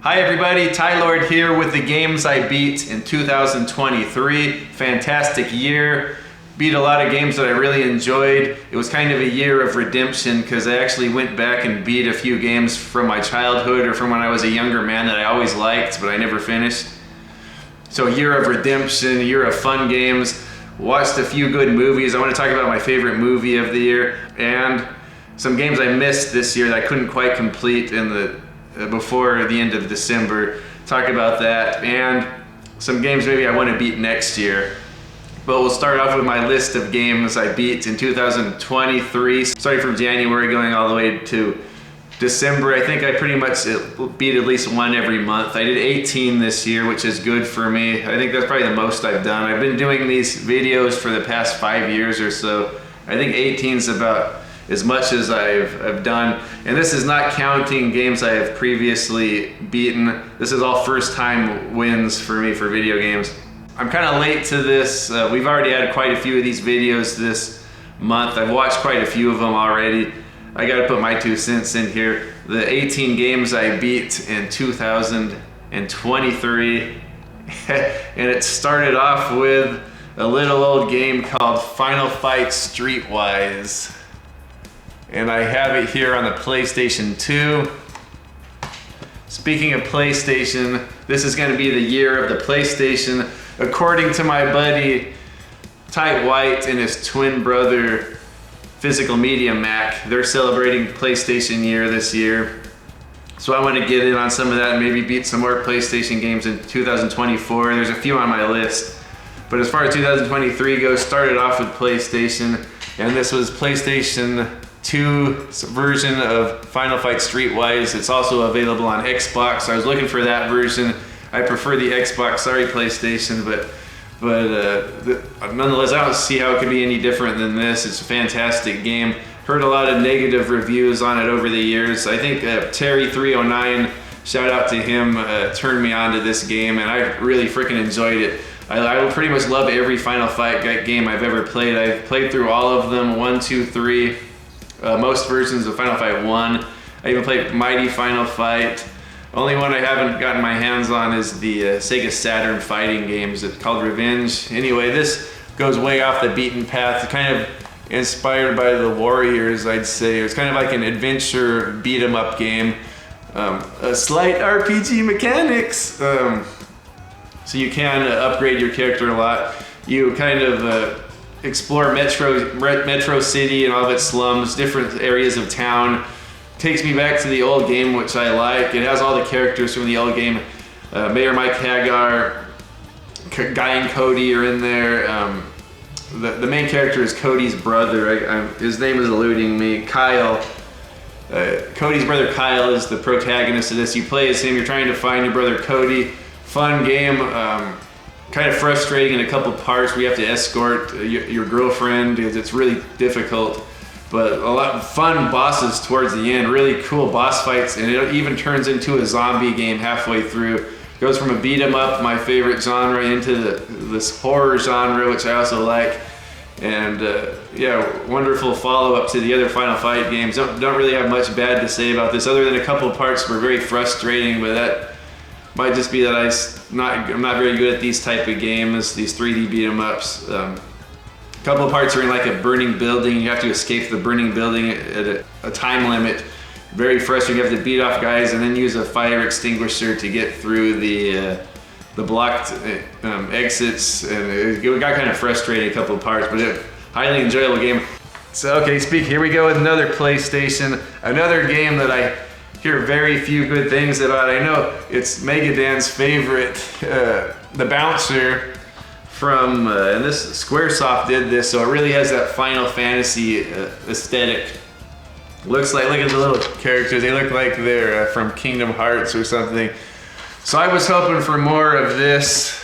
Hi everybody, Ty Lord here with the games I beat in 2023. Fantastic year. Beat a lot of games that I really enjoyed. It was kind of a year of redemption because I actually went back and beat a few games from my childhood or from when I was a younger man that I always liked but I never finished. So a year of redemption, a year of fun games. Watched a few good movies. I want to talk about my favorite movie of the year and some games I missed this year that I couldn't quite complete in the before the end of December. Talk about that and some games maybe I want to beat next year. But we'll start off with my list of games I beat in 2023, starting from January going all the way to December. I think I pretty much beat at least one every month. I did 18 this year, which is good for me. I think that's probably the most I've done. I've been doing these videos for the past 5 years or so. I think 18 is about as much as I've done. And this is not counting games I have previously beaten. This is all first time wins for me for video games. I'm kind of late to this. We've already had quite a few of these videos this month. I've watched quite a few of them already. I gotta put my 2 cents in here. The 18 games I beat in 2023. And it started off with a little old game called Final Fight Streetwise. And I have it here on the PlayStation 2. Speaking of PlayStation, this is gonna be the year of the PlayStation. According to my buddy Ty White and his twin brother Physical Media Mack, they're celebrating PlayStation year this year. So I want to get in on some of that and maybe beat some more PlayStation games in 2024. There's a few on my list. But as far as 2023 goes, started off with PlayStation, and this was PlayStation 2's version of Final Fight Streetwise. It's also available on Xbox. I was looking for that version. I prefer the Xbox, sorry PlayStation, but nonetheless, I don't see how it could be any different than this. It's a fantastic game. Heard a lot of negative reviews on it over the years. I think Terry309, shout out to him, turned me on to this game, and I really freaking enjoyed it. I pretty much love every Final Fight game I've ever played. I've played through all of them, 1, 2, 3, most versions of Final Fight 1. I even played Mighty Final Fight. Only one I haven't gotten my hands on is the Sega Saturn fighting games. It's called Revenge. Anyway, this goes way off the beaten path, kind of inspired by the Warriors, I'd say. It's kind of like an adventure beat-em-up game. A slight RPG mechanics. So you can upgrade your character a lot. You kind of explore Metro City and all of its slums, different areas of town. Takes me back to the old game, which I like. It has all the characters from the old game. Mayor Mike Hagar, Guy and Cody are in there. The main character is Cody's brother. His name is eluding me. Kyle. Cody's brother Kyle is the protagonist of this. You play as him. You're trying to find your brother Cody. Fun game. Kind of frustrating in a couple parts where you have to escort your girlfriend. It's really difficult. But a lot of fun bosses towards the end, really cool boss fights, and it even turns into a zombie game halfway through. Goes from a beat 'em up, my favorite genre, into this horror genre, which I also like. And yeah, wonderful follow-up to the other Final Fight games. Don't really have much bad to say about this, other than a couple of parts were very frustrating, but that might just be that I'm not very good at these type of games, these 3D beat 'em ups. A couple of parts are in like a burning building. You have to escape the burning building at a time limit. Very frustrating. You have to beat off guys and then use a fire extinguisher to get through the blocked exits. And it got kind of frustrating a couple of parts, but a highly enjoyable game. So okay, here we go with another PlayStation. Another game that I hear very few good things about. I know it's Megadan's favorite, The Bouncer. And this Squaresoft did this, so it really has that Final Fantasy aesthetic. Look at the little characters. They look like they're from Kingdom Hearts or something. So I was hoping for more of this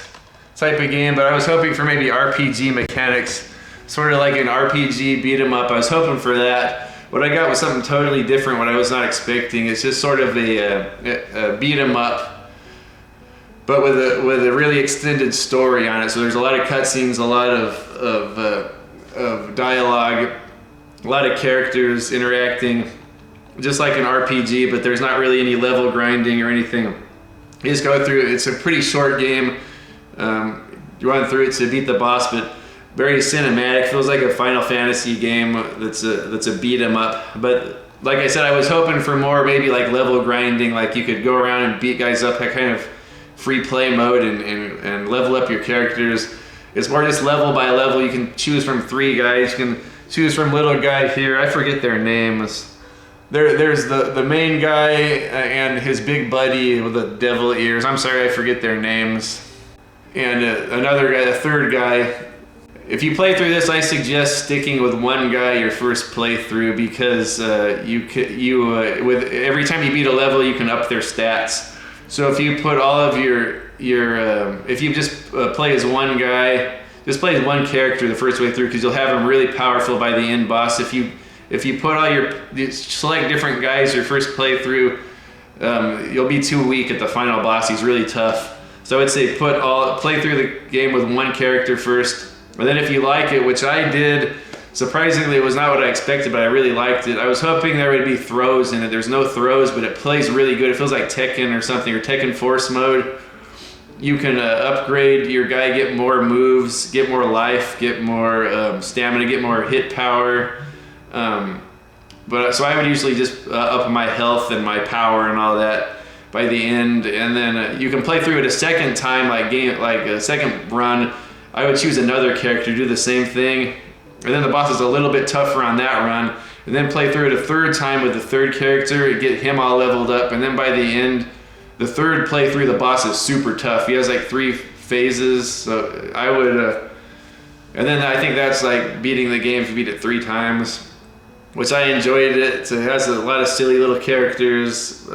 type of game, but I was hoping for maybe RPG mechanics, sort of like an RPG beat 'em up. I was hoping for that. What I got was something totally different, what I was not expecting. It's just sort of a beat 'em up, but with a really extended story on it. So there's a lot of cutscenes, a lot of dialogue, A lot of characters interacting, just like an RPG, but there's not really any level grinding or anything. You just go through it. It's a pretty short game. You run through it to beat the boss, but very cinematic. Feels like a Final Fantasy game that's a beat 'em up. But like I said, I was hoping for more, maybe like level grinding, like you could go around and beat guys up, that kind of free play mode, and level up your characters. It's more just level by level. You can choose from 3 guys. You can choose from little guy here. I forget their names. There's the main guy and his big buddy with the devil ears. I'm sorry, I forget their names. And another guy, the third guy. If you play through this, I suggest sticking with one guy your first playthrough, because with every time you beat a level, you can up their stats. So if you put all of if you just play as one guy, just play as one character the first way through, because you'll have him really powerful by the end boss. If you put select different guys your first playthrough, you'll be too weak at the final boss. He's really tough. So I would say play through the game with one character first, and then if you like it, which I did, surprisingly it was not what I expected, but I really liked it. I was hoping there would be throws in it. There's no throws, but it plays really good. It feels like Tekken or something, or Tekken Force mode. You can upgrade your guy, get more moves, get more life, get more stamina, get more hit power. So I would usually just up my health and my power and all that by the end, and then you can play through it a second time, like a second run. I would choose another character, do the same thing, and then the boss is a little bit tougher on that run, and then play through it a third time with the third character, get him all leveled up, and then by the end, the third playthrough, the boss is super tough. He has like 3 phases, so I would, and then I think that's like beating the game if you beat it 3 times, which I enjoyed it. It has a lot of silly little characters.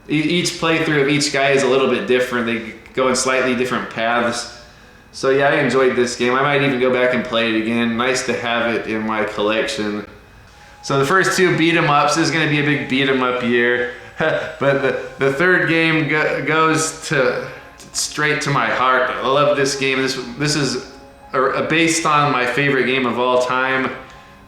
Each playthrough of each guy is a little bit different. They go in slightly different paths. So yeah, I enjoyed this game. I might even go back and play it again. Nice to have it in my collection. So the first 2 beat 'em ups. This is going to be a big beat 'em up year. But the third game goes straight to my heart. I love this game. This is based on my favorite game of all time.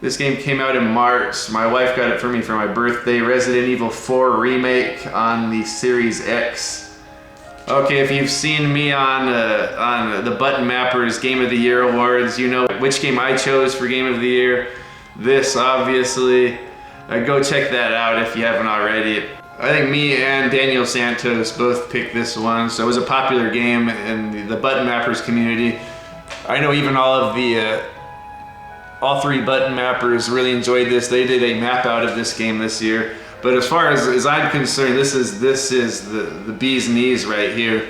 This game came out in March. My wife got it for me for my birthday. Resident Evil 4 Remake on the Series X. Okay, if you've seen me on the Button Mappers Game of the Year Awards, you know which game I chose for Game of the Year. This, obviously. Go check that out if you haven't already. I think me and Daniel Santos both picked this one, so it was a popular game in the Button Mappers community. I know even all 3 Button Mappers really enjoyed this. They did a map out of this game this year. But as far as I'm concerned, this is the bee's knees right here.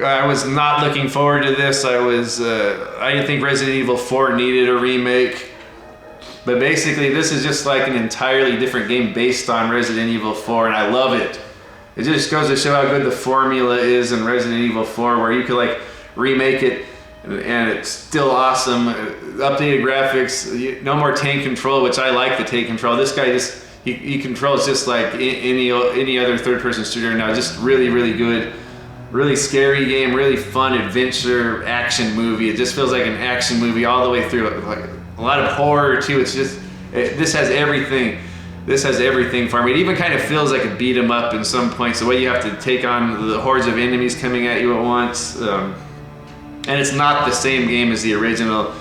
I was not looking forward to this. I didn't think Resident Evil 4 needed a remake. But basically, this is just like an entirely different game based on Resident Evil 4, and I love it. It just goes to show how good the formula is in Resident Evil 4, where you could like remake it and it's still awesome. Updated graphics, no more tank control, which I like the tank control. This guy he controls just like any other third-person shooter now. Just really, really good. Really scary game, really fun adventure action movie. It just feels like an action movie all the way through. Like a lot of horror too. It's just, this has everything. This has everything for me. It even kind of feels like a beat 'em up in some points. The way you have to take on the hordes of enemies coming at you at once. And it's not the same game as the original.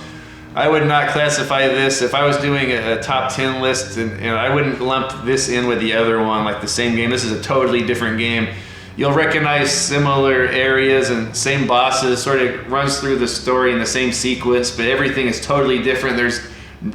I would not classify this, if I was doing a top 10 list, and I wouldn't lump this in with the other one, like the same game. This is a totally different game. You'll recognize similar areas and same bosses, sort of runs through the story in the same sequence, but everything is totally different. There's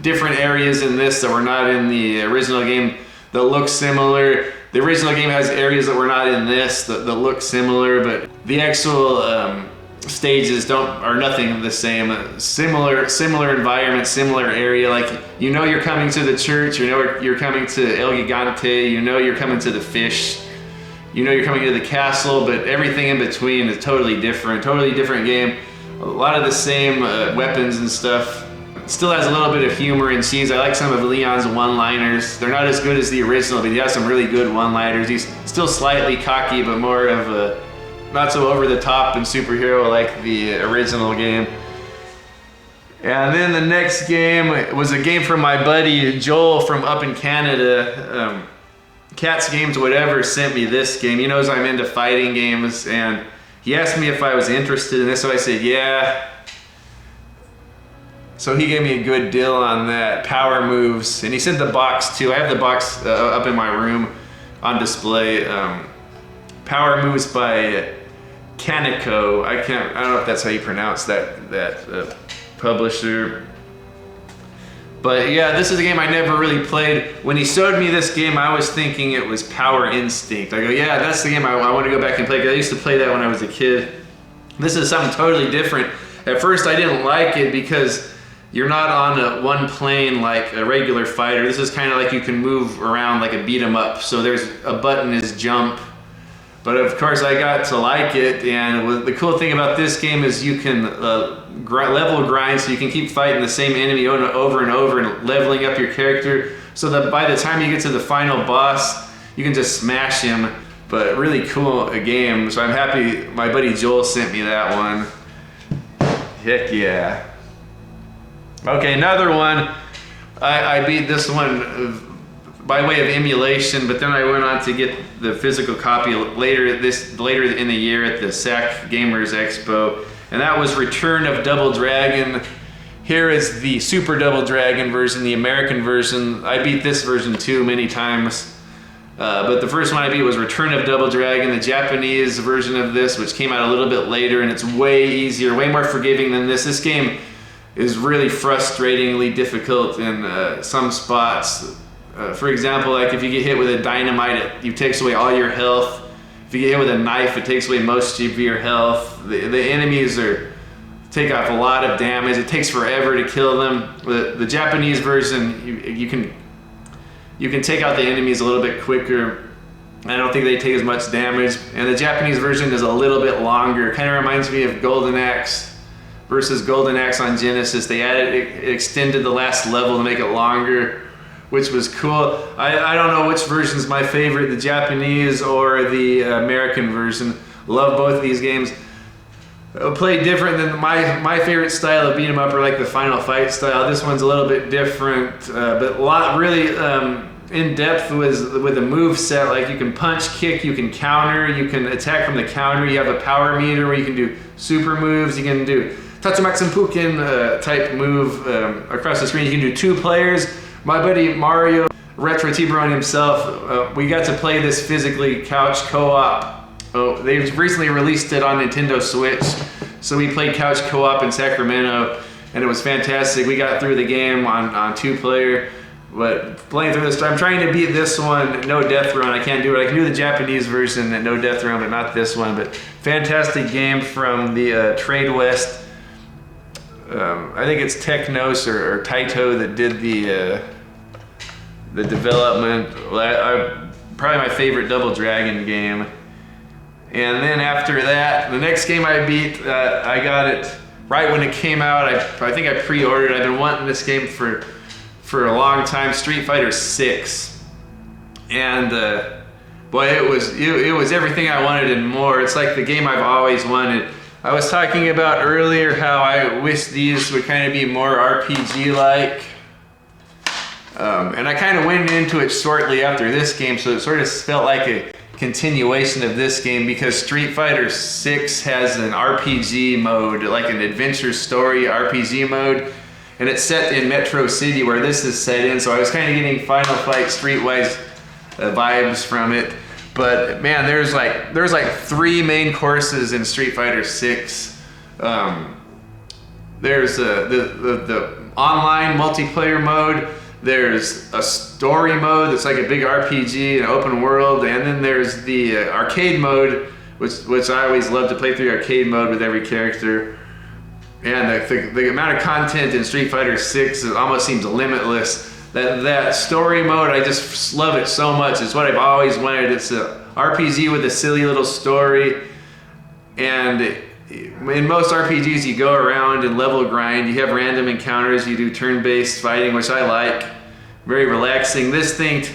different areas in this that were not in the original game that look similar. The original game has areas that were not in this that look similar, but the actual stages are nothing the same. Similar environment, similar area. Like, you know you're coming to the church, you know you're coming to El Gigante, you know you're coming to the fish, you know you're coming to the castle, but everything in between is totally different game. A lot of the same weapons and stuff. Still has a little bit of humor and scenes. I like some of Leon's one-liners. They're not as good as the original, but he has some really good one-liners. He's still slightly cocky, but more of a not so over the top and superhero like the original game. And then the next game was a game from my buddy Joel from up in Canada. Cats Games Whatever sent me this game. He knows I'm into fighting games, and he asked me if I was interested in this, so I said yeah. So he gave me a good deal on that. Power Moves, and he sent the box too. I have the box up in my room on display. Power Moves by Kaneko. I don't know if that's how you pronounce that publisher. But yeah, this is a game I never really played. When he showed me this game, I was thinking it was Power Instinct. I go, yeah, that's the game I want to go back and play, because I used to play that when I was a kid. This is something totally different. At first I didn't like it because you're not on one plane like a regular fighter. This is kind of like you can move around like a beat 'em up. So there's a button is jump. But of course I got to like it, and the cool thing about this game is you can level grind, so you can keep fighting the same enemy over and over and leveling up your character, so that by the time you get to the final boss, you can just smash him. But really cool game, so I'm happy my buddy Joel sent me that one. Heck yeah. Okay, another one. I beat this one by way of emulation, but then I went on to get the physical copy later in the year at the SAC Gamers Expo, and that was Return of Double Dragon. Here is the Super Double Dragon version, the American version. I beat this version too many times, but the first one I beat was Return of Double Dragon. The Japanese version of this, which came out a little bit later, and it's way easier, way more forgiving than this. This game is really frustratingly difficult in some spots. For example, like if you get hit with a dynamite, it takes away all your health. If you get hit with a knife, it takes away most of your health. The enemies take off a lot of damage. It takes forever to kill them. The Japanese version, you can take out the enemies a little bit quicker. I don't think they take as much damage. And the Japanese version is a little bit longer. Kind of reminds me of Golden Axe versus Golden Axe on Genesis. It extended the last level to make it longer, which was cool. I don't know which version is my favorite, the Japanese or the American version. Love both of these games. Play different than my favorite style of beat 'em up, or like the Final Fight style. This one's a little bit different, but a lot really in depth with the move set. Like you can punch, kick, you can counter, you can attack from the counter. You have a power meter where you can do super moves. You can do Tatsumatsu type move across the screen. You can do 2 players. My buddy Mario, Retro Tiburon himself, we got to play this physically couch co-op. Oh, they've recently released it on Nintendo Switch, so we played couch co-op in Sacramento, and it was fantastic. We got through the game on 2-player, but playing through this, I'm trying to beat this one, no death run. I can't do it. I can do the Japanese version and no death run, but not this one. But fantastic game from the Trade West. I think it's Technos or Taito that did the development. Probably my favorite Double Dragon game. And then after that, the next game I beat, I got it right when it came out. I think I pre-ordered. I've been wanting this game for a long time. Street Fighter 6, and boy, it was everything I wanted and more. It's like the game I've always wanted. I was talking about earlier how I wish these would kind of be more RPG-like. And I kind of went into it shortly after this game, so it sort of felt like a continuation of this game, because Street Fighter 6 has an RPG mode, like an adventure story RPG mode, and it's set in Metro City where this is set in, so I was kind of getting Final Fight Streetwise vibes from it. But man, there's like 3 main courses in Street Fighter 6. There's the online multiplayer mode. There's a story mode that's like a big RPG, an open world, and then there's the arcade mode, which I always love to play through arcade mode with every character. And the amount of content in Street Fighter 6 almost seems limitless. That story mode, I just love it so much. It's what I've always wanted. It's a RPG with a silly little story, and in most RPGs you go around and level grind. You have random encounters. You do turn-based fighting, which I like. Very relaxing. This thing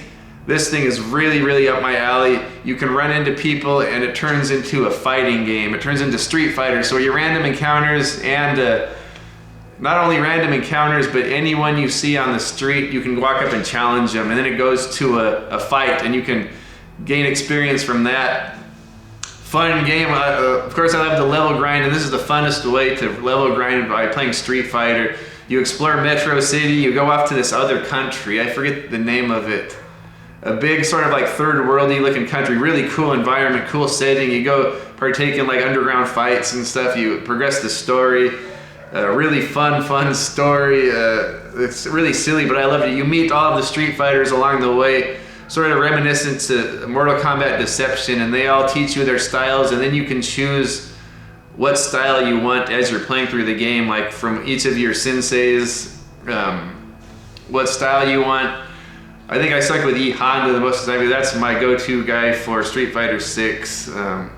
is really, really up my alley. You can run into people and it turns into a fighting game. It turns into Street Fighter. So your random encounters and not only random encounters, but anyone you see on the street, you can walk up and challenge them, and then it goes to a fight, and you can gain experience from that. Fun game. Of course, I love the level grind, and this is the funnest way to level grind by playing Street Fighter. You explore Metro City, you go off to this other country, I forget the name of it. A big sort of like third worldy looking country, really cool environment, cool setting. You go partake in like underground fights and stuff, you progress the story. Really fun story. It's really silly, but I loved it. You meet all of the Street Fighters along the way, sort of reminiscent to Mortal Kombat Deception, and they all teach you their styles, and then you can choose what style you want as you're playing through the game, like from each of your senseis, what style you want. I think I stuck with E Honda the most of the time. That's my go-to guy for Street Fighter 6. I'd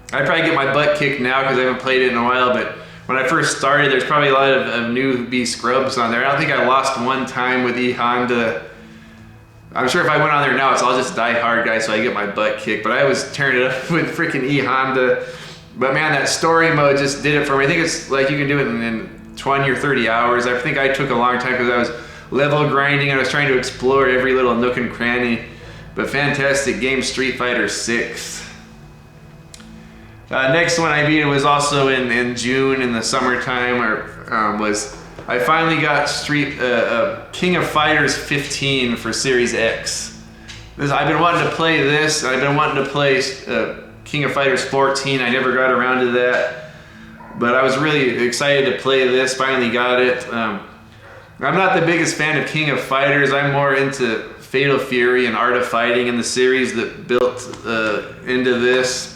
probably get my butt kicked now because I haven't played it in a while, but when I first started, there's probably a lot of newbie scrubs on there. I don't think I lost one time with E Honda. I'm sure if I went on there now, I'll just die hard guy, so I get my butt kicked. But I was tearing it up with freaking E Honda. But man, that story mode just did it for me. I think it's like you can do it in 20 or 30 hours. I think I took a long time because I was level grinding and I was trying to explore every little nook and cranny. But fantastic game, Street Fighter 6. Next one I beat, it was also in June in the summertime, I finally got King of Fighters 15 for Series X. I've been wanting to play this, I've been wanting to play King of Fighters 14, I never got around to that. But I was really excited to play this, finally got it. I'm not the biggest fan of King of Fighters, I'm more into Fatal Fury and Art of Fighting in the series that built into this.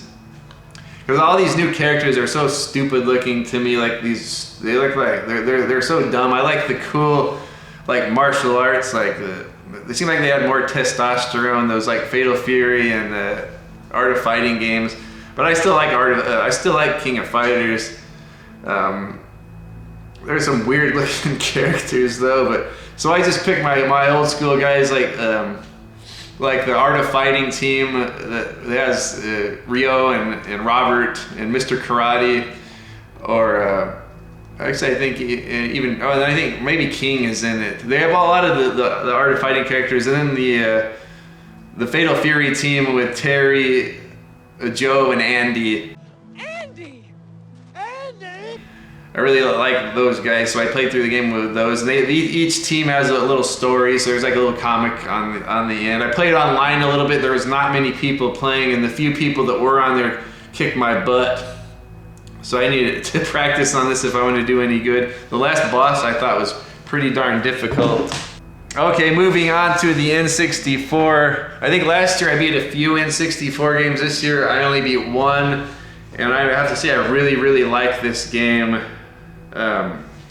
Because all these new characters are so stupid looking to me, like they look like they're so dumb. I like the cool like martial arts, like they seem like they had more testosterone, those like Fatal Fury and Art of Fighting games. But I still like King of Fighters. There's some weird looking characters though, but so I just picked my old school guys like the Art of Fighting team that has Ryo and Robert and Mr. Karate, or actually I think even I think maybe King is in it. They have a lot of the Art of Fighting characters, and then the Fatal Fury team with Terry, Joe, and Andy. I really like those guys, so I played through the game with those. And each team has a little story, so there's like a little comic on the end. I played online a little bit. There was not many people playing, and the few people that were on there kicked my butt. So I needed to practice on this if I want to do any good. The last boss I thought was pretty darn difficult. Okay, moving on to the N64. I think last year I beat a few N64 games. This year I only beat one, and I have to say I really like this game.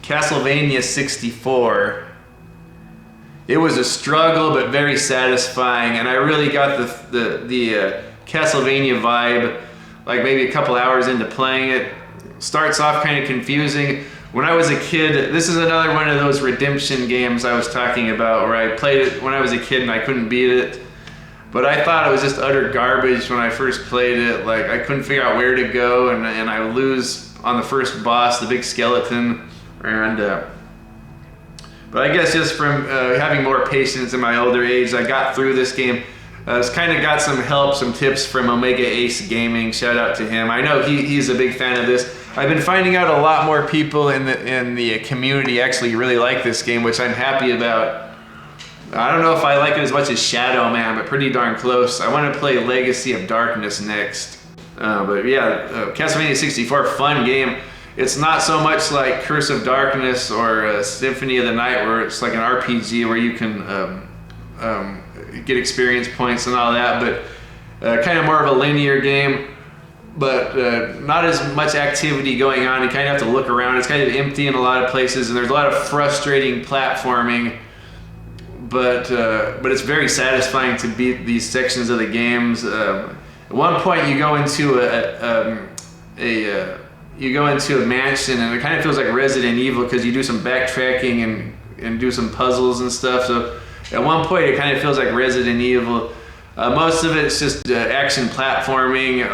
Castlevania 64. It was a struggle but very satisfying, and I really got the Castlevania vibe like maybe a couple hours into playing it. Starts off kind of confusing. When I was a kid, this is another one of those redemption games I was talking about where I played it when I was a kid and I couldn't beat it. But I thought it was just utter garbage when I first played it. Like I couldn't figure out where to go, and I would lose on the first boss, the big skeleton. And but I guess just from having more patience in my older age, I got through this game. It's kind of got some help, some tips from Omega Ace Gaming. Shout out to him. I know he's a big fan of this. I've been finding out a lot more people in the community actually really like this game, which I'm happy about. I don't know if I like it as much as Shadow Man, but pretty darn close. I want to play Legacy of Darkness next. But yeah, Castlevania 64, fun game. It's not so much like Curse of Darkness or Symphony of the Night, where it's like an RPG where you can get experience points and all that, but kind of more of a linear game. But not as much activity going on. You kind of have to look around. It's kind of empty in a lot of places, and there's a lot of frustrating platforming. But it's very satisfying to beat these sections of the games. At one point, you go into a mansion, and it kind of feels like Resident Evil because you do some backtracking and do some puzzles and stuff. So at one point, it kind of feels like Resident Evil. Most of it's just action platforming.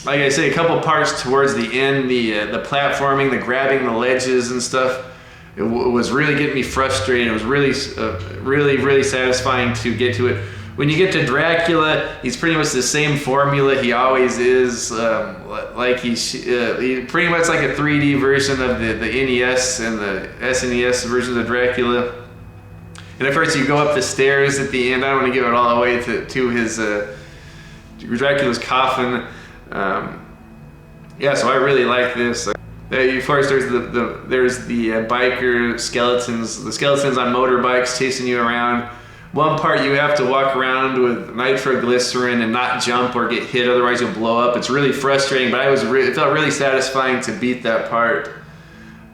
like I say, a couple parts towards the end, the platforming, the grabbing the ledges and stuff, it was really getting me frustrated. It was really satisfying to get to it. When you get to Dracula, he's pretty much the same formula he always is. Like he's pretty much like a 3D version of the NES and the SNES versions of Dracula. And of course, you go up the stairs at the end. I don't want to give it all away to his Dracula's coffin. Yeah, so I really like this. Of course, there's the biker skeletons, the skeletons on motorbikes chasing you around. One part you have to walk around with nitroglycerin and not jump or get hit, otherwise you'll blow up. It's really frustrating, but it felt really satisfying to beat that part.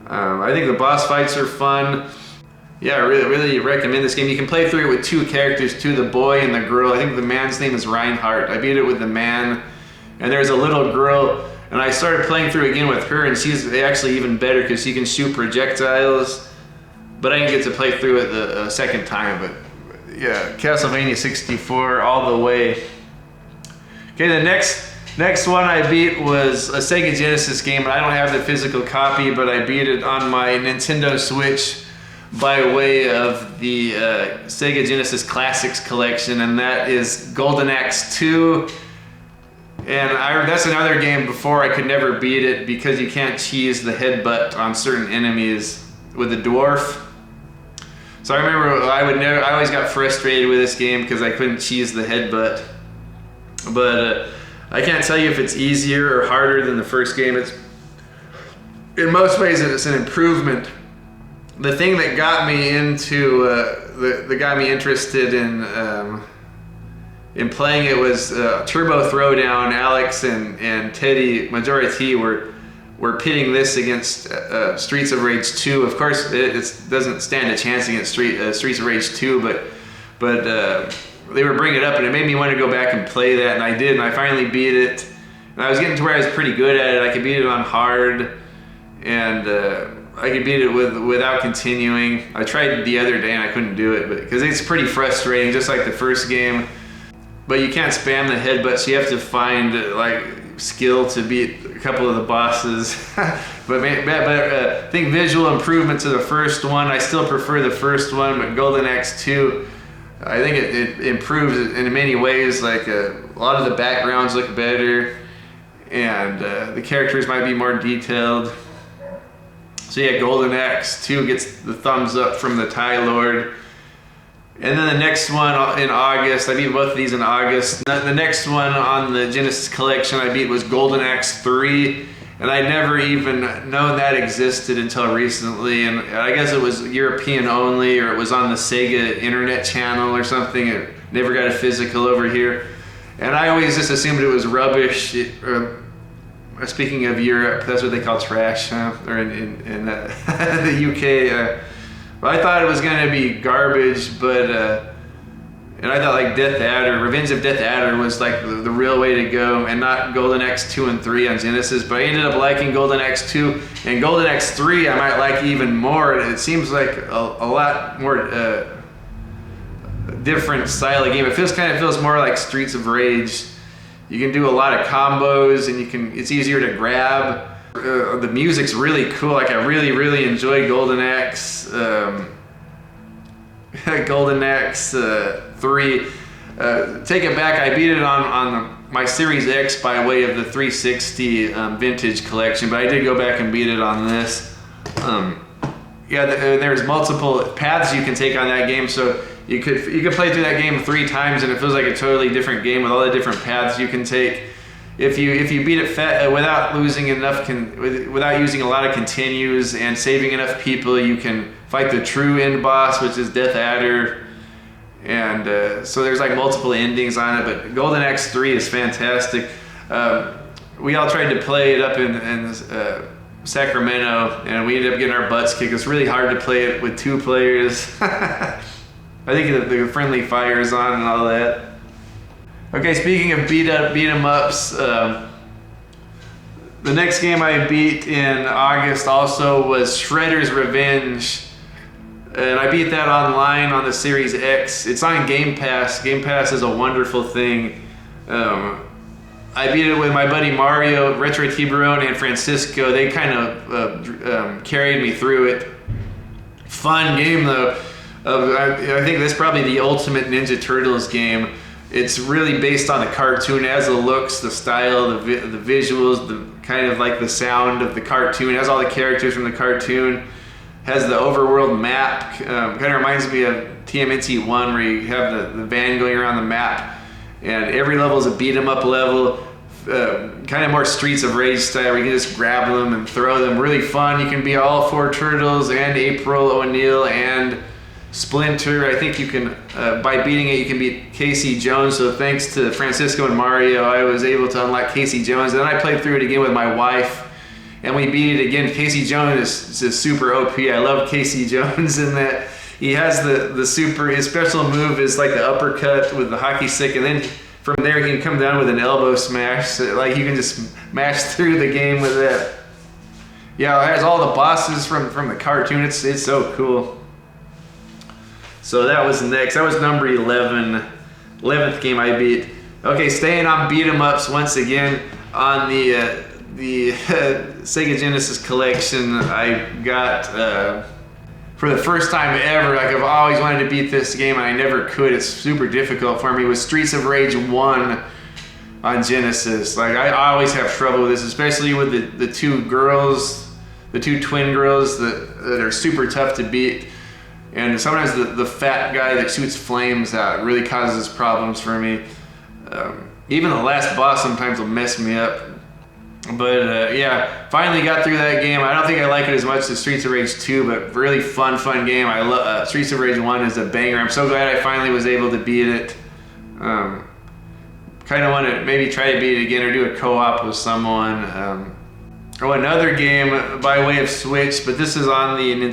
I think the boss fights are fun. Yeah, I really recommend this game. You can play through it with two characters too, the boy and the girl. I think the man's name is Reinhardt. I beat it with the man, and there's a little girl, and I started playing through again with her, and she's actually even better because she can shoot projectiles. But I didn't get to play through it the second time, but yeah, Castlevania 64 all the way. Okay, the next one I beat was a Sega Genesis game, and I don't have the physical copy, but I beat it on my Nintendo Switch by way of the Sega Genesis Classics collection, and that is Golden Axe 2. And that's another game before I could never beat it because you can't cheese the headbutt on certain enemies with the dwarf. So I remember I always got frustrated with this game because I couldn't cheese the headbutt. But I can't tell you if it's easier or harder than the first game. It's in most ways it's an improvement. The thing that got me into that got me interested in playing it was Turbo Throwdown. Alex and Teddy Majora T were pitting this against Streets of Rage 2. Of course, it doesn't stand a chance against Streets of Rage 2, but they were bringing it up, and it made me want to go back and play that, and I did, and I finally beat it. And I was getting to where I was pretty good at it. I could beat it on hard, and I could beat it without continuing. I tried the other day, and I couldn't do it, because it's pretty frustrating, just like the first game. But you can't spam the headbutts. You have to find skill to beat a couple of the bosses. but I think visual improvement to the first one. I still prefer the first one, but Golden Axe 2, I think it improves in many ways. Like a lot of the backgrounds look better, and the characters might be more detailed. So yeah, Golden Axe 2 gets the thumbs up from the Tie Lord. And then the next one in August, I beat both of these in August. The next one on the Genesis collection I beat was Golden Axe 3, and I'd never even known that existed until recently. And I guess it was European only, or it was on the Sega internet channel or something. It never got a physical over here. And I always just assumed it was rubbish. Speaking of Europe, that's what they call trash, or in the UK. I thought it was going to be garbage, but and I thought like Death Adder, Revenge of Death Adder was like the real way to go, and not Golden Axe 2 and 3 on Genesis. But I ended up liking Golden Axe 2, and Golden Axe 3 I might like even more. It seems like a lot more different style of game. It kind of feels more like Streets of Rage. You can do a lot of combos, and it's easier to grab. The music's really cool. Like I really enjoy Golden Axe. Golden Axe 3. Take it back. I beat it on my Series X by way of the 360 vintage collection, but I did go back and beat it on this. Yeah, there's multiple paths you can take on that game, so you could play through that game 3 times, and it feels like a totally different game with all the different paths you can take. If you beat it without losing enough, without using a lot of continues and saving enough people, you can fight the true end boss, which is Death Adder. And so there's like multiple endings on it, but Golden Axe 3 is fantastic. We all tried to play it up in Sacramento, and we ended up getting our butts kicked. It's really hard to play it with 2 players. I think the friendly fire is on and all that. Okay, speaking of beat 'em ups, the next game I beat in August also was Shredder's Revenge, and I beat that online on the Series X. It's on Game Pass. Game Pass is a wonderful thing. I beat it with my buddy Mario, Retro Tiburon, and Francisco. They kind of carried me through it. Fun game though. I think that's probably the ultimate Ninja Turtles game. It's really based on the cartoon. It has the looks, the style, the visuals, the kind of like the sound of the cartoon. It has all the characters from the cartoon. Has the overworld map. Kind of reminds me of TMNT 1 where you have the van going around the map. And every level is a beat 'em up level. Kind of more Streets of Rage style where you can just grab them and throw them. Really fun. You can be all 4 turtles and April O'Neil and Splinter. I think you can, by beating it, you can beat Casey Jones. So thanks to Francisco and Mario, I was able to unlock Casey Jones. And then I played through it again with my wife, and we beat it again. Casey Jones is super OP. I love Casey Jones in that he has the super. His special move is like the uppercut with the hockey stick, and then from there he can come down with an elbow smash. So, like you can just mash through the game with that. Yeah, it has all the bosses from the cartoon. It's so cool. So that was next. That was number 11. 11th game I beat. Okay, staying on beat 'em ups once again on the Sega Genesis collection. I got for the first time ever. Like I've always wanted to beat this game and I never could. It's super difficult for me. It was Streets of Rage 1 on Genesis. Like I always have trouble with this, especially with the two girls, the two twin girls that are super tough to beat. And sometimes the fat guy that shoots flames out really causes problems for me. Even the last boss sometimes will mess me up. But yeah, finally got through that game. I don't think I like it as much as Streets of Rage 2, but really fun game. I love Streets of Rage 1 is a banger. I'm so glad I finally was able to beat it. Kind of want to maybe try to beat it again or do a co-op with someone. Another game by way of Switch, but this is on the the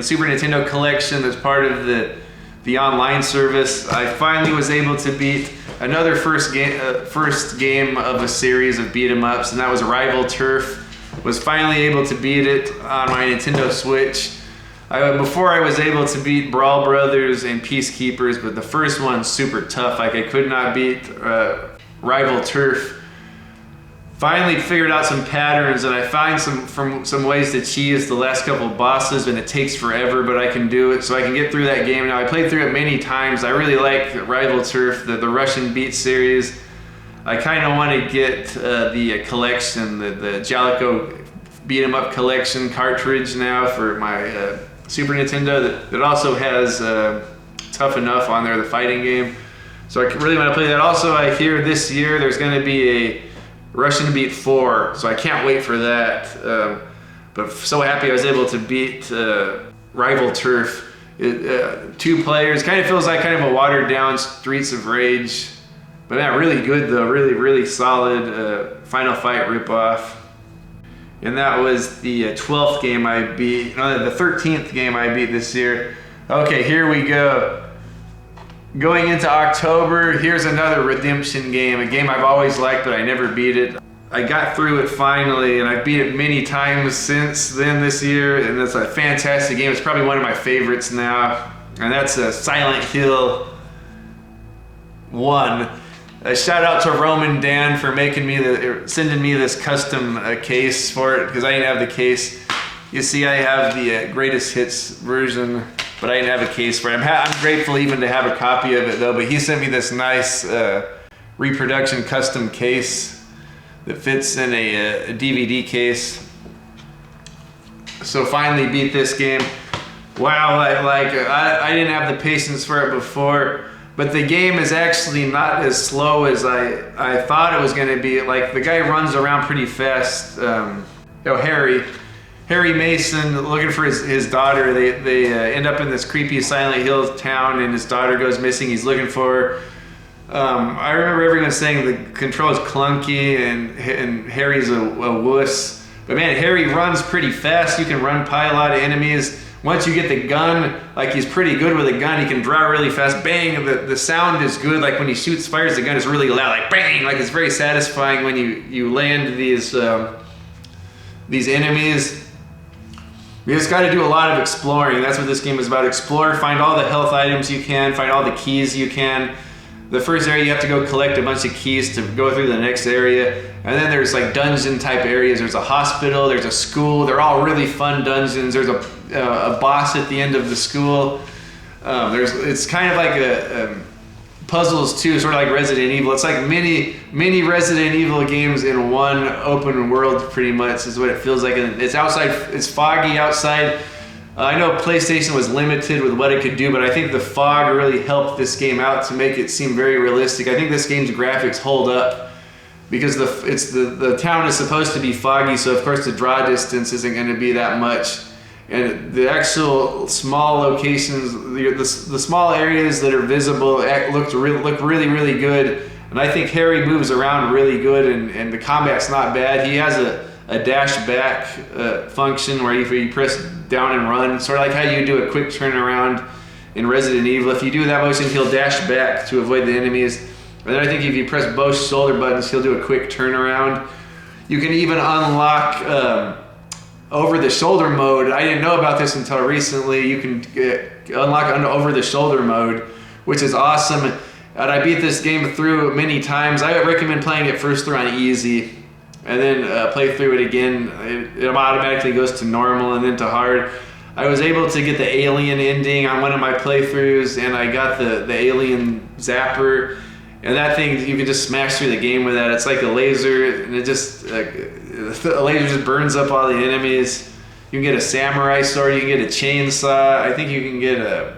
Super Nintendo collection that's part of the online service. I finally was able to beat another first game of a series of beat 'em ups, and that was Rival Turf. Was finally able to beat it on my Nintendo Switch. Before I was able to beat Brawl Brothers and Peacekeepers, but the first one's super tough. Like I could not beat Rival Turf. Finally figured out some patterns, and I find some ways to cheese the last couple of bosses, and it takes forever, but I can do it, so I can get through that game now. I played through it many times. I really like Rival Turf, the Russian Beat series. I kind of want to get the collection, the Jalico Beat 'em Up collection cartridge now for my Super Nintendo that also has Tough Enough on there, the fighting game. So I really want to play that. Also, I hear this year there's going to be a Russian Beat 4, so I can't wait for that. But so happy I was able to beat Rival Turf. 2 players, kind of feels like kind of a watered down Streets of Rage. But man, really good though, really solid Final Fight ripoff. And that was the 12th game I beat, no, the 13th game I beat this year. Okay, here we go. Going into October, here's another redemption game, a game I've always liked, but I never beat it. I got through it finally, and I've beat it many times since then this year, and it's a fantastic game. It's probably one of my favorites now, and that's Silent Hill 1. A shout out to Roman Dan for sending me this custom case for it, because I didn't have the case. You see, I have the greatest hits version, but I didn't have a case for it. I'm grateful even to have a copy of it though, but he sent me this nice reproduction custom case that fits in a DVD case. So finally beat this game. Wow, I didn't have the patience for it before, but the game is actually not as slow as I thought it was gonna be. Like the guy runs around pretty fast. Harry Mason looking for his daughter. They end up in this creepy Silent Hill town, and his daughter goes missing. He's looking for her. I remember everyone saying the control is clunky and Harry's a wuss. But man, Harry runs pretty fast. You can run by a lot of enemies. Once you get the gun, like he's pretty good with a gun. He can draw really fast. Bang! The sound is good. Like when he fires the gun, it's really loud. Like bang! Like it's very satisfying when you land these enemies. You just got to do a lot of exploring. That's what this game is about. Explore, find all the health items you can, find all the keys you can. the first area you have to go collect a bunch of keys to go through the next area. And then there's like dungeon type areas. There's a hospital, there's a school. They're all really fun dungeons. There's a boss at the end of the school. It's kind of like a puzzles too, sort of like Resident Evil. It's like mini Resident Evil games in one open world, pretty much is what it feels like. And it's outside, it's foggy outside. I know PlayStation was limited with what it could do, but I think the fog really helped this game out to make it seem very realistic. I think this game's graphics hold up because the town is supposed to be foggy, so of course the draw distance isn't going to be that much. And the actual small locations, the small areas that are visible look really, really good. And I think Harry moves around really good, and the combat's not bad. He has a dash back function where you press down and run, sort of like how you do a quick turnaround in Resident Evil. If you do that motion, he'll dash back to avoid the enemies. And then I think if you press both shoulder buttons, he'll do a quick turnaround. You can even unlock over the shoulder mode. I didn't know about this until recently. You can unlock over the shoulder mode, which is awesome. And I beat this game through many times. I recommend playing it first through on easy, and then play through it again. It automatically goes to normal and then to hard. I was able to get the alien ending on one of my playthroughs, and I got the alien zapper. And that thing, you can just smash through the game with that. It's like a laser, and it just the laser just burns up all the enemies. You can get a samurai sword, you can get a chainsaw. I think you can get a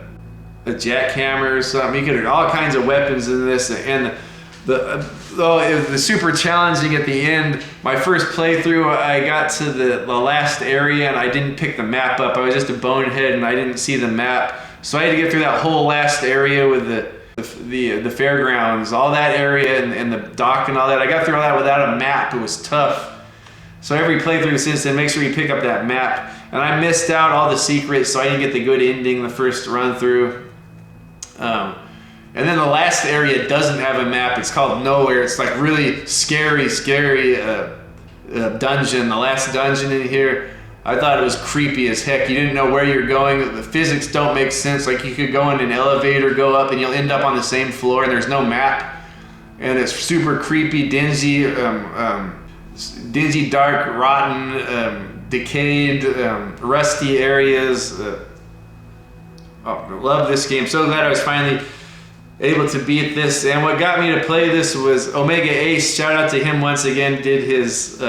jackhammer or something. You can get all kinds of weapons in this, and it was super challenging at the end. My first playthrough, I got to the last area, and I didn't pick the map up. I was just a bonehead, and I didn't see the map, so I had to get through that whole last area with the fairgrounds, all that area, and the dock and all that. I got through all that without a map. It was tough. So every playthrough since then, make sure you pick up that map. And I missed out all the secrets, so I didn't get the good ending the first run through. And then the last area doesn't have a map. It's called Nowhere. It's like really scary dungeon. The last dungeon in here, I thought it was creepy as heck. You didn't know where you're going. The physics don't make sense. Like you could go in an elevator, go up, and you'll end up on the same floor, and there's no map. And it's super creepy, dingy, dark, rotten, decayed, rusty areas. Love this game. So glad I was finally able to beat this. And what got me to play this was Omega Ace. Shout out to him once again. Did his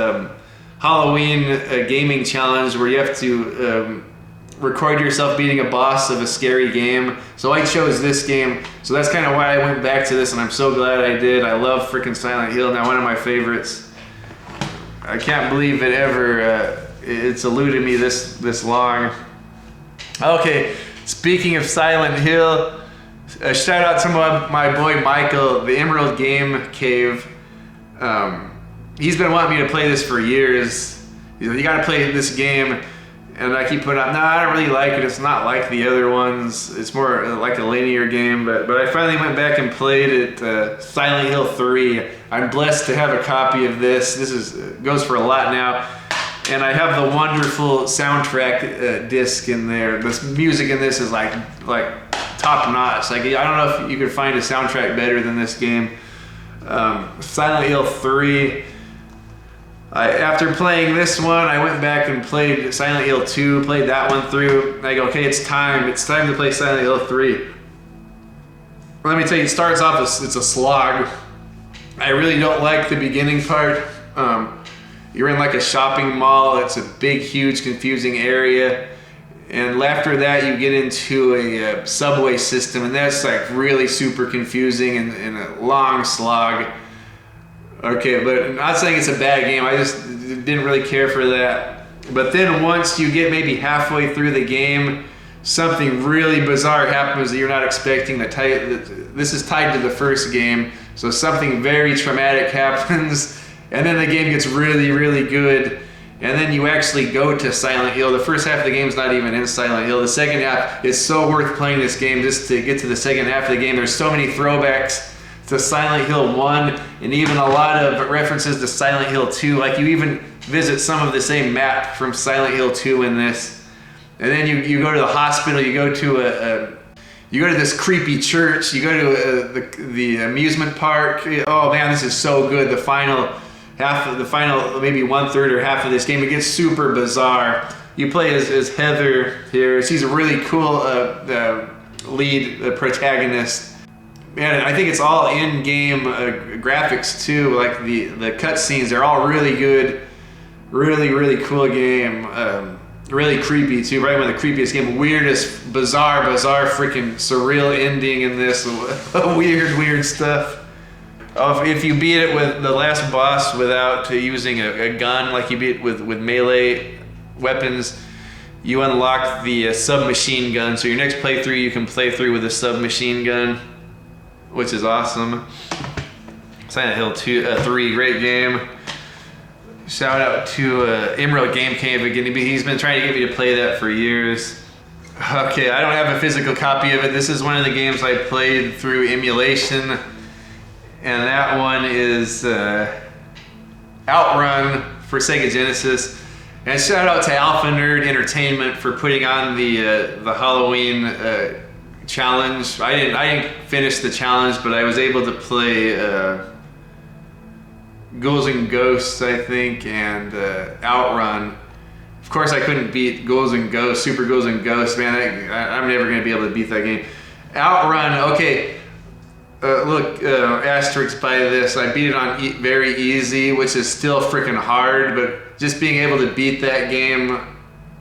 Halloween gaming challenge where you have to record yourself beating a boss of a scary game. So I chose this game. So that's kind of why I went back to this, and I'm so glad I did. I love freaking Silent Hill. Now, one of my favorites. I can't believe it ever. It's eluded me this long. Okay, speaking of Silent Hill, shout out to my boy Michael, the Emerald Game Cave. He's been wanting me to play this for years. He's like, you gotta play this game. And I keep putting up, no, I don't really like it. It's not like the other ones. It's more like a linear game. But I finally went back and played it, Silent Hill 3. I'm blessed to have a copy of this. This goes for a lot now. And I have the wonderful soundtrack disc in there. This music in this is like top notch. Like, I don't know if you could find a soundtrack better than this game. Silent Hill 3. After playing this one, I went back and played Silent Hill 2, played that one through. I go, okay, it's time to play Silent Hill 3. Let me tell you, it starts off, it's a slog. I really don't like the beginning part. You're in like a shopping mall. It's a big, huge, confusing area. And after that, you get into a subway system, and that's like really super confusing and a long slog. Okay, but I'm not saying it's a bad game. I just didn't really care for that. But then once you get maybe halfway through the game, something really bizarre happens that you're not expecting. This is tied to the first game, so something very traumatic happens, and then the game gets really, really good. And then you actually go to Silent Hill. The first half of the game is not even in Silent Hill. The second half, it's so worth playing this game just to get to the second half of the game. There's so many throwbacks to Silent Hill 1, and even a lot of references to Silent Hill 2. Like, you even visit some of the same map from Silent Hill 2 in this. And then you go to the hospital, you go to You go to this creepy church. You go to the amusement park. Oh man, this is so good. The final maybe 1/3 or half of this game, it gets super bizarre. You play as Heather here. She's a really cool lead protagonist. Man, I think it's all in-game graphics too. Like the cutscenes, they're all really good. Really cool game. Really creepy too. Probably one of the creepiest game. Weirdest, bizarre, freaking surreal ending in this. weird stuff. If you beat it with the last boss without using a gun, like you beat with melee weapons, you unlock the submachine gun. So your next playthrough, you can play through with a submachine gun, which is awesome. Silent Hill 3, great game. Shout out to Emerald Game Cave again. He's been trying to get me to play that for years. Okay, I don't have a physical copy of it. This is one of the games I played through emulation. And that one is Outrun for Sega Genesis. And shout out to Alpha Nerd Entertainment for putting on the Halloween challenge. I didn't finish the challenge, but I was able to play Ghouls and Ghosts, I think, and Outrun. Of course, I couldn't beat Ghouls and Ghosts, Super Ghouls and Ghosts. Man, I'm never going to be able to beat that game. Outrun, okay. Look, asterisk by this. I beat it on very easy, which is still freaking hard, but just being able to beat that game,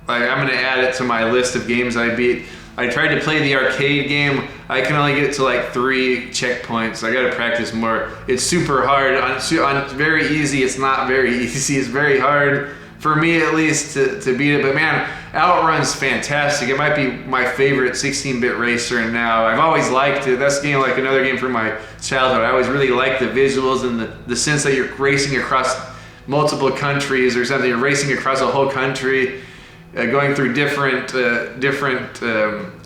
like, I'm going to add it to my list of games I beat. I tried to play the arcade game. I can only get to like 3 checkpoints. I gotta practice more. It's super hard. On very easy, it's not very easy. It's very hard, for me at least, to beat it. But man, Outrun's fantastic. It might be my favorite 16-bit racer now. I've always liked it. That's a game like another game from my childhood. I always really liked the visuals and the sense that you're racing across multiple countries or something. You're racing across a whole country. Going through different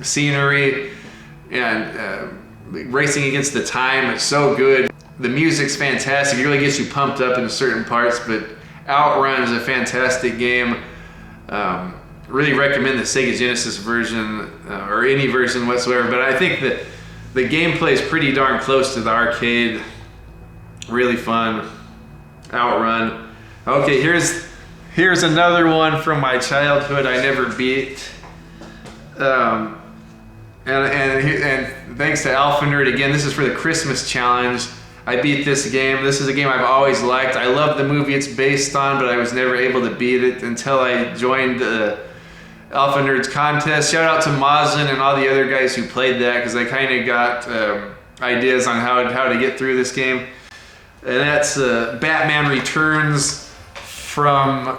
scenery and racing against the time. It's so good. The music's fantastic. It really gets you pumped up in certain parts, but Outrun is a fantastic game. Really recommend the Sega Genesis version or any version whatsoever, but I think that the gameplay is pretty darn close to the arcade. Really fun. Outrun. Okay, here's another one from my childhood I never beat. And thanks to Alpha Nerd again, this is for the Christmas challenge. I beat this game. This is a game I've always liked. I love the movie it's based on, but I was never able to beat it until I joined the Alpha Nerd's contest. Shout out to Mazin and all the other guys who played that, because I kind of got ideas on how to get through this game. And that's Batman Returns for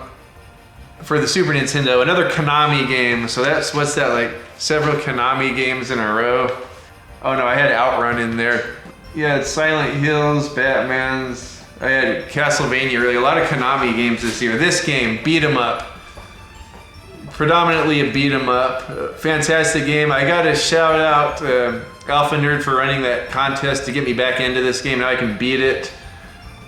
the Super Nintendo, another Konami game. So what's that, like several Konami games in a row? Oh no, I had Outrun in there. Yeah, it's Silent Hills, Batman's. I had Castlevania, really. A lot of Konami games this year. This game, beat 'em up. Predominantly a beat 'em up. Fantastic game. I gotta shout out Alpha Nerd for running that contest to get me back into this game. Now I can beat it.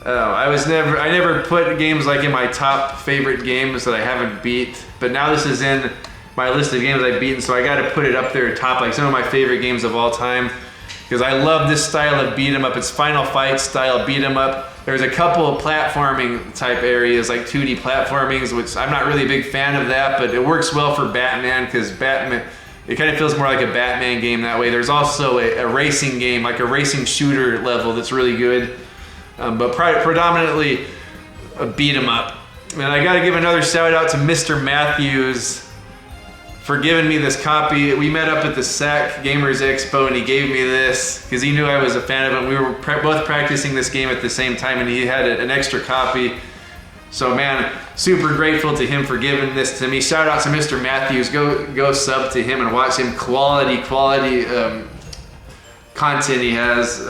I never put games like in my top favorite games that I haven't beat, but now this is in my list of games I've beaten, so I gotta put it up there top, like some of my favorite games of all time, because I love this style of beat 'em up. It's Final Fight style beat 'em up. There's a couple of platforming type areas, like 2D platformings, which I'm not really a big fan of that, but it works well for Batman, because Batman, it kind of feels more like a Batman game that way. There's also a racing game, like a racing shooter level that's really good. But predominantly a beat 'em up. And I gotta give another shout out to Mr. Matthews for giving me this copy. We met up at the SAC Gamers Expo and he gave me this because he knew I was a fan of it. We were both practicing this game at the same time and he had an extra copy. So man, super grateful to him for giving this to me. Shout out to Mr. Matthews. Go sub to him and watch him. Quality content he has.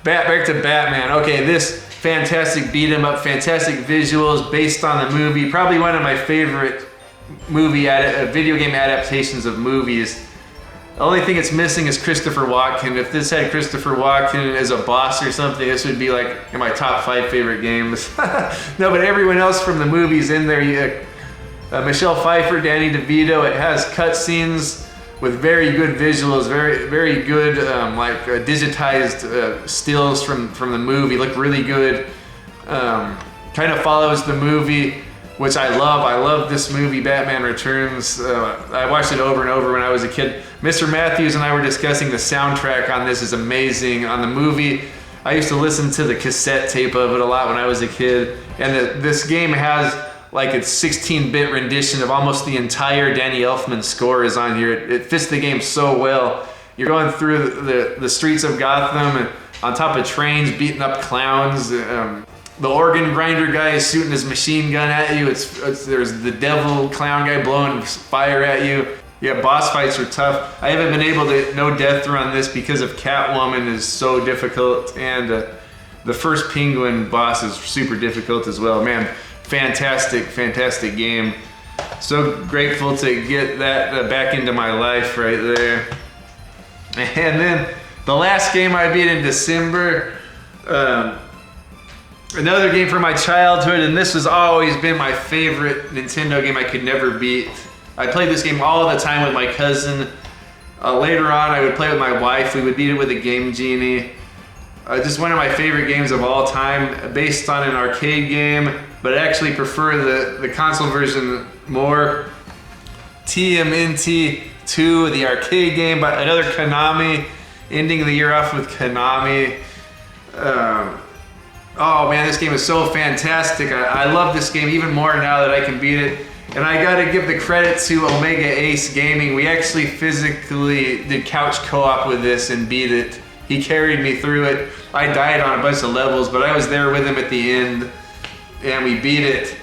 Back to Batman. Okay, this fantastic beat 'em up, fantastic visuals based on the movie. Probably one of my favorite video game adaptations of movies. The only thing it's missing is Christopher Walken. If this had Christopher Walken as a boss or something, this would be like in my top 5 favorite games. No, but everyone else from the movies in there. Michelle Pfeiffer, Danny DeVito. It has cutscenes with very good visuals, very good digitized stills from the movie. Look really good. Kind of follows the movie, which I love. I love this movie, Batman Returns. I watched it over and over when I was a kid. Mr. Matthews and I were discussing the soundtrack on this is amazing. On the movie, I used to listen to the cassette tape of it a lot when I was a kid. And this game has like its 16-bit rendition of almost the entire Danny Elfman score is on here. It fits the game so well. You're going through the streets of Gotham and on top of trains, beating up clowns. The organ grinder guy is shooting his machine gun at you. There's the devil clown guy blowing fire at you. Yeah, boss fights are tough. I haven't been able to no death through on this because of Catwoman is so difficult, and the first Penguin boss is super difficult as well. Man, fantastic game. So grateful to get that back into my life right there. And then the last game I beat in December, another game from my childhood, and this has always been my favorite Nintendo game I could never beat. I played this game all the time with my cousin. Later on, I would play with my wife. We would beat it with a Game Genie. Just one of my favorite games of all time, based on an arcade game, but I actually prefer the console version more. TMNT 2, the arcade game, but another Konami, ending the year off with Konami. Oh man, this game is so fantastic. I love this game even more now that I can beat it. And I gotta give the credit to Omega Ace Gaming. We actually physically did couch co-op with this and beat it. He carried me through it. I died on a bunch of levels, but I was there with him at the end, and we beat it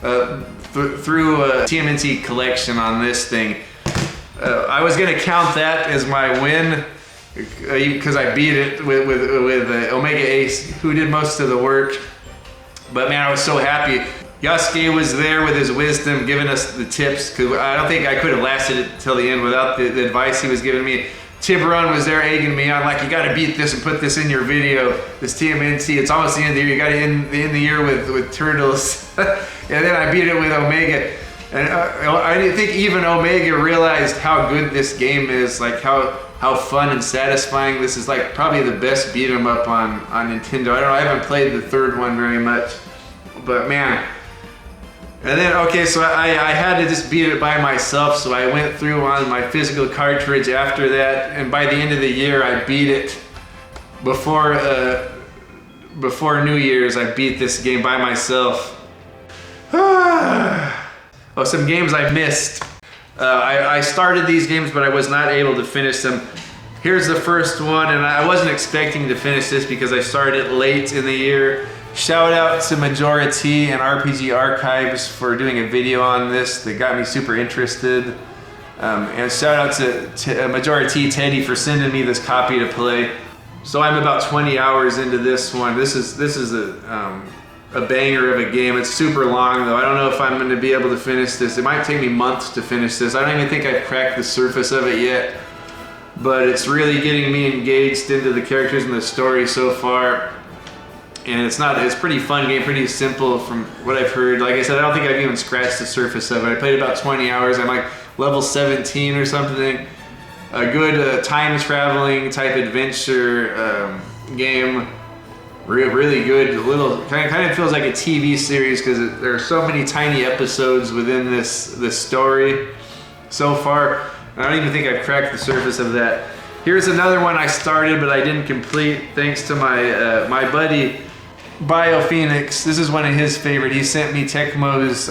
through a TMNT collection on this thing. I was gonna count that as my win, because I beat it with Omega Ace, who did most of the work. But man, I was so happy. Yasuke was there with his wisdom, giving us the tips, because I don't think I could have lasted it till the end without the advice he was giving me. Tiburon was there egging me on, like, you gotta beat this and put this in your video, this TMNT. It's almost the end of the year. You gotta end the year with Turtles. And then I beat it with Omega. And I didn't think even Omega realized how good this game is, like how fun and satisfying this is. Like probably the best beat 'em up on Nintendo. I haven't played the third one very much, but man. And then, okay, so I had to just beat it by myself, so I went through on my physical cartridge after that, and by the end of the year, I beat it. Before New Year's, I beat this game by myself. Oh, some games I missed. I started these games, but I was not able to finish them. Here's the first one, and I wasn't expecting to finish this because I started late in the year. Shout out to Majora T and RPG Archives for doing a video on this that got me super interested. And shout out to Majora T Teddy for sending me this copy to play. So I'm about 20 hours into this one. This is a banger of a game. It's super long though. I don't know if I'm going to be able to finish this. It might take me months to finish this. I don't even think I've cracked the surface of it yet. But it's really getting me engaged into the characters and the story so far. And it's a pretty fun game, pretty simple from what I've heard. Like I said, I don't think I've even scratched the surface of it. I played about 20 hours. I'm like level 17 or something. A good time traveling type adventure game. Really good. Kind of feels like a TV series because there are so many tiny episodes within this story so far. I don't even think I've cracked the surface of that. Here's another one I started but I didn't complete thanks to my buddy Biophoenix. This is one of his favorite. He sent me Tecmo's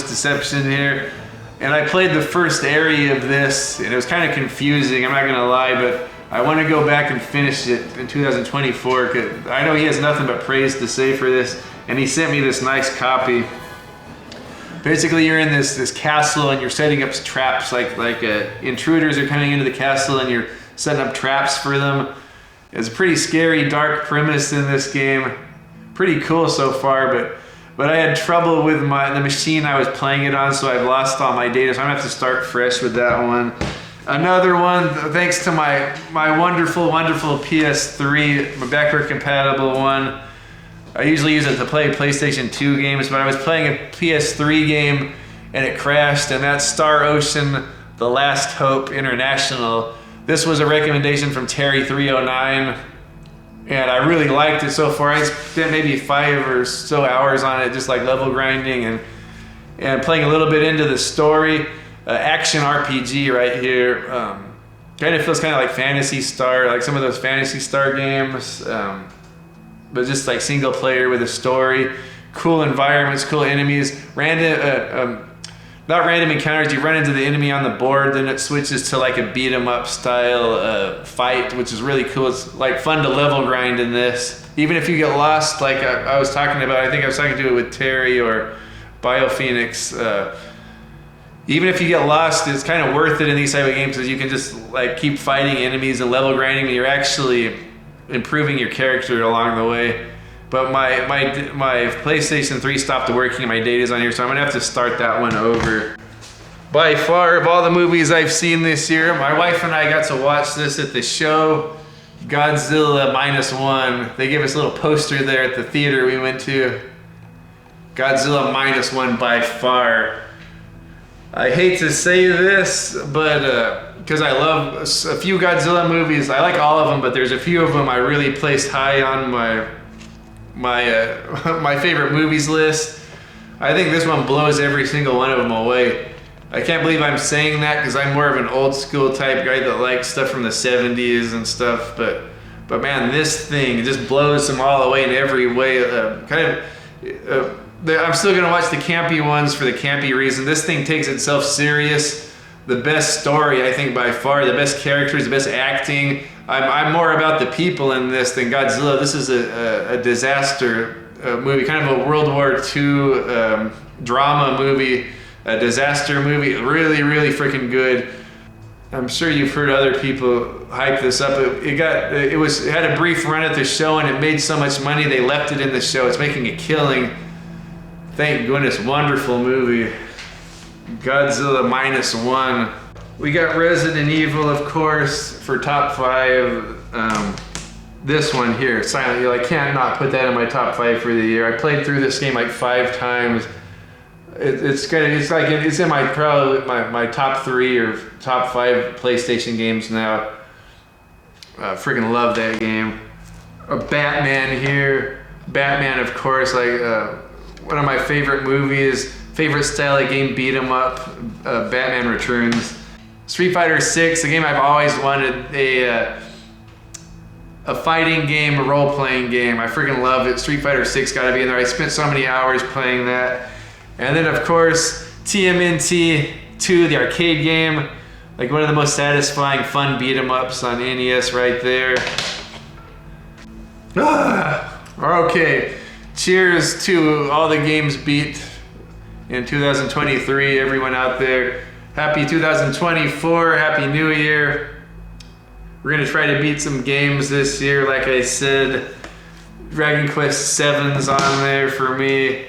Deception here. And I played the first area of this and it was kind of confusing, I'm not gonna lie, but I want to go back and finish it in 2024 because I know he has nothing but praise to say for this, and he sent me this nice copy. Basically, you're in this castle and you're setting up traps, like intruders are coming into the castle and you're setting up traps for them. It's a pretty scary, dark premise in this game. Pretty cool so far, but I had trouble with the machine I was playing it on, so I've lost all my data, so I'm gonna have to start fresh with that one. Another one, thanks to my wonderful PS3, my backward compatible one. I usually use it to play PlayStation 2 games, but I was playing a PS3 game and it crashed, and that's Star Ocean The Last Hope International. This was a recommendation from Terry309, and I really liked it so far. I spent maybe 5 or so hours on it, just like level grinding and playing a little bit into the story. Action RPG right here. Kind of feels kind of like Phantasy Star, like some of those Phantasy Star games, but just like single player with a story. Cool environments, cool enemies, not random encounters. You run into the enemy on the board, then it switches to like a beat 'em up style fight, which is really cool. It's like fun to level grind in this. Even if you get lost, like I was talking about, I think I was talking to it with Terry or Biophoenix. Even if you get lost, it's kind of worth it in these type of games because you can just like keep fighting enemies and level grinding, and you're actually improving your character along the way. But my PlayStation 3 stopped working and my data's on here, so I'm gonna have to start that one over. By far, of all the movies I've seen this year, my wife and I got to watch this at the show, Godzilla -1. They gave us a little poster there at the theater we went to. Godzilla -1 by far. I hate to say this, but because I love a few Godzilla movies. I like all of them, but there's a few of them I really placed high on my favorite movies list. I think this one blows every single one of them away. I can't believe I'm saying that because I'm more of an old school type guy that likes stuff from the 70s and stuff, but man, this thing just blows them all away in every way. I'm still gonna watch the campy ones for the campy reason. This thing takes itself serious. The best story, I think, by far, the best characters, the best acting. I'm more about the people in this than Godzilla. This is a disaster movie, kind of a World War II drama movie, a disaster movie. Really, really freaking good. I'm sure you've heard other people hype this up. It had a brief run at the show and it made so much money they left it in the show. It's making a killing. Thank goodness, wonderful movie. Godzilla -1. We got Resident Evil, of course, for top 5. This one here, Silent Hill. I can't not put that in my top 5 for the year. I played through this game like 5 times. It's in my top 3 or top 5 PlayStation games now. Freaking love that game. Batman here. Batman, of course, like one of my favorite movies. Favorite style of game, beat 'em up. Batman Returns. Street Fighter 6, a game I've always wanted, a fighting game, a role-playing game. I freaking love it. Street Fighter 6 gotta be in there. I spent so many hours playing that. And then of course, TMNT 2, the arcade game. Like one of the most satisfying, fun beat 'em ups on NES right there. Okay, cheers to all the games beat in 2023, everyone out there. Happy 2024, Happy New Year. We're gonna try to beat some games this year, like I said. Dragon Quest VII's on there for me.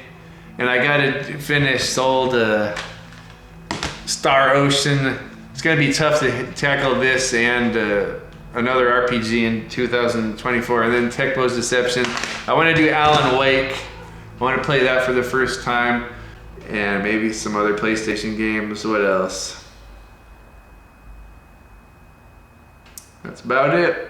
And I gotta finish Soul Star Ocean. It's gonna be tough to tackle this and another RPG in 2024. And then Tecmo's Deception. I wanna do Alan Wake. I wanna play that for the first time. And maybe some other PlayStation games. What else? That's about it.